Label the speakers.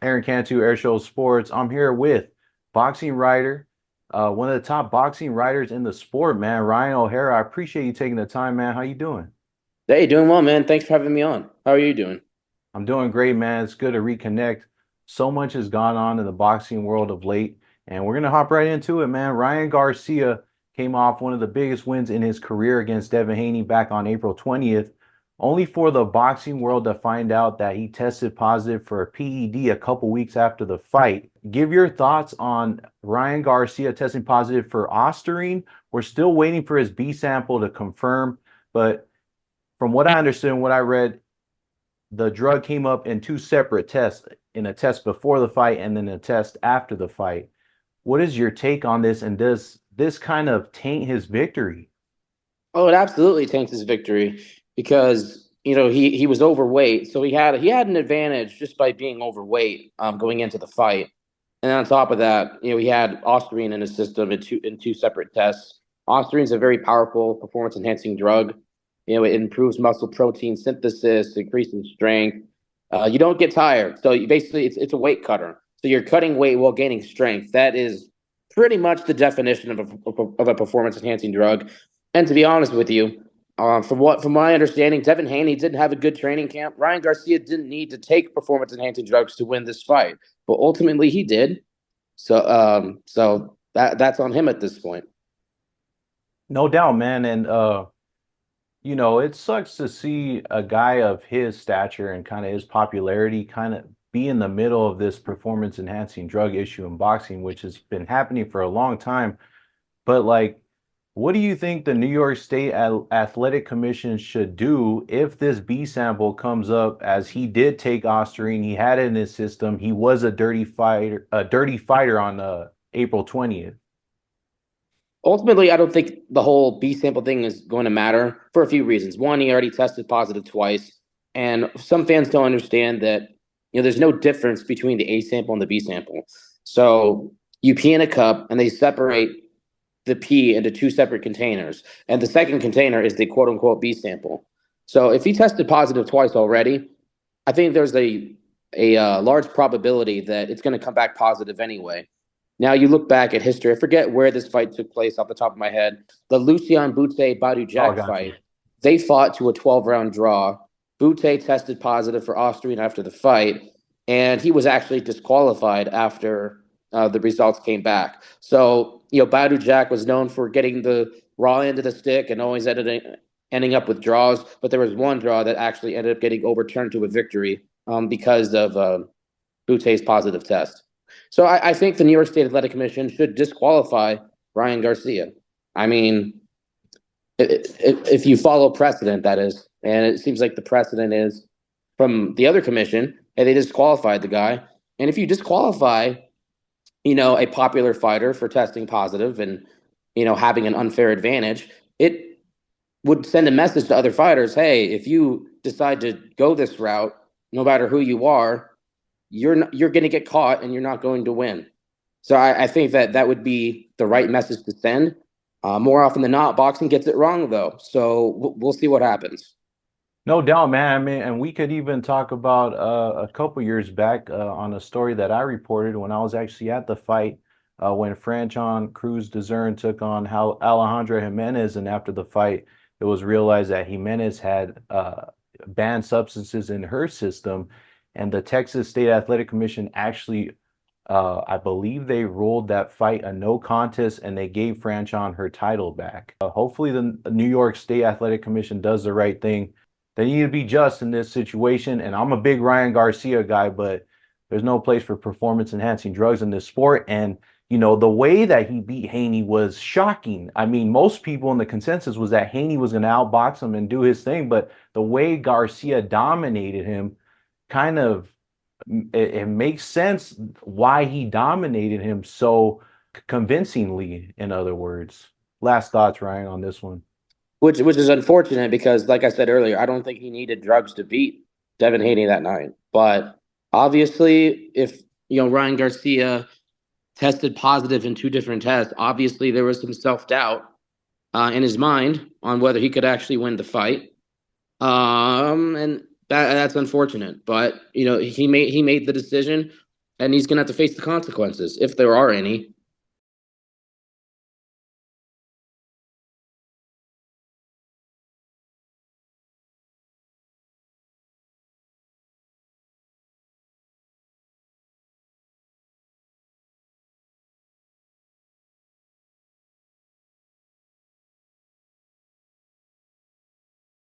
Speaker 1: Aaron Cantu, Airshow Sports. I'm here with boxing writer, one of the top boxing writers in the sport, man, Ryan O'Hara. I appreciate you taking the time, man. How you doing?
Speaker 2: Hey, doing well, man. Thanks for having me on. How are you doing?
Speaker 1: I'm doing great, man. It's good to reconnect. So much has gone on in the boxing world of late, and we're gonna hop right into it, man. Ryan Garcia came off one of the biggest wins in his career against Devin Haney back on April 20th, only for the boxing world to find out that he tested positive for a PED a couple weeks after the fight. Give your thoughts on Ryan Garcia testing positive for ostarine. We're still waiting for his B sample to confirm, but from what I understood and what I read, the drug came up in two separate tests, in a test before the fight and then a test after the fight. What is your take on this? And does this kind of taint his victory?
Speaker 2: Oh, it absolutely taints his victory because he was overweight, so he had an advantage just by being overweight going into the fight. And on top of that, he had ostarine in his system in two separate tests. Ostarine is a very powerful performance enhancing drug. It improves muscle protein synthesis, increases strength. You don't get tired, so basically it's a weight cutter. So you're cutting weight while gaining strength. That is pretty much the definition of a performance enhancing drug. And to be honest with you, from my understanding, Devin Haney didn't have a good training camp. Ryan Garcia didn't need to take performance enhancing drugs to win this fight, but ultimately he did. So that's on him at this point.
Speaker 1: No doubt, man. And it sucks to see a guy of his stature and kind of his popularity kind of be in the middle of this performance enhancing drug issue in boxing, which has been happening for a long time. But like, what do you think the New York State Athletic Commission should do if this B sample comes up as he did take ostarine, he had it in his system, he was a dirty fighter on April 20th?
Speaker 2: Ultimately, I don't think the whole B sample thing is going to matter for a few reasons. One, he already tested positive twice, and some fans don't understand that there's no difference between the A sample and the B sample. So you pee in a cup, and they separate the pee into two separate containers, and the second container is the quote unquote B sample. So if he tested positive twice already, I think there's a large probability that it's going to come back positive anyway. Now you look back at history. I forget where this fight took place off the top of my head. The Lucian Bute Badu
Speaker 1: Oh,
Speaker 2: Jack
Speaker 1: gotcha.
Speaker 2: fight. They fought to a 12-round draw. Bute tested positive for ostarine after the fight, and he was actually disqualified after the results came back. So Badu Jack was known for getting the raw end of the stick and always ending up with draws. But there was one draw that actually ended up getting overturned to a victory because of Bute's positive test. So I think the New York State Athletic Commission should disqualify Ryan Garcia. I mean, if you follow precedent, that is, and it seems like the precedent is from the other commission, and they disqualified the guy. And if you disqualify, a popular fighter for testing positive and having an unfair advantage, it would send a message to other fighters: hey, if you decide to go this route, no matter who you are, you're going to get caught and you're not going to win. So I think that would be the right message to send. More often than not, boxing gets it wrong though. So we'll see what happens.
Speaker 1: No doubt, man. I mean, and we could even talk about a couple years back on a story that I reported when I was actually at the fight when Franchon Cruz Dezern took on Alejandro Jimenez, and after the fight, it was realized that Jimenez had banned substances in her system, and the Texas State Athletic Commission actually, I believe they ruled that fight a no contest, and they gave Franchon her title back. Hopefully, the New York State Athletic Commission does the right thing. They need to be just in this situation. And I'm a big Ryan Garcia guy, but there's no place for performance enhancing drugs in this sport. And, the way that he beat Haney was shocking. I mean, most people in the consensus was that Haney was going to outbox him and do his thing. But the way Garcia dominated him kind of, it makes sense why he dominated him so convincingly, in other words. Last thoughts, Ryan, on this one.
Speaker 2: Which is unfortunate because, like I said earlier, I don't think he needed drugs to beat Devin Haney that night. But obviously, if Ryan Garcia tested positive in two different tests, obviously there was some self doubt in his mind on whether he could actually win the fight. And that's unfortunate. But he made the decision. and he's going to have to face the consequences if there are any.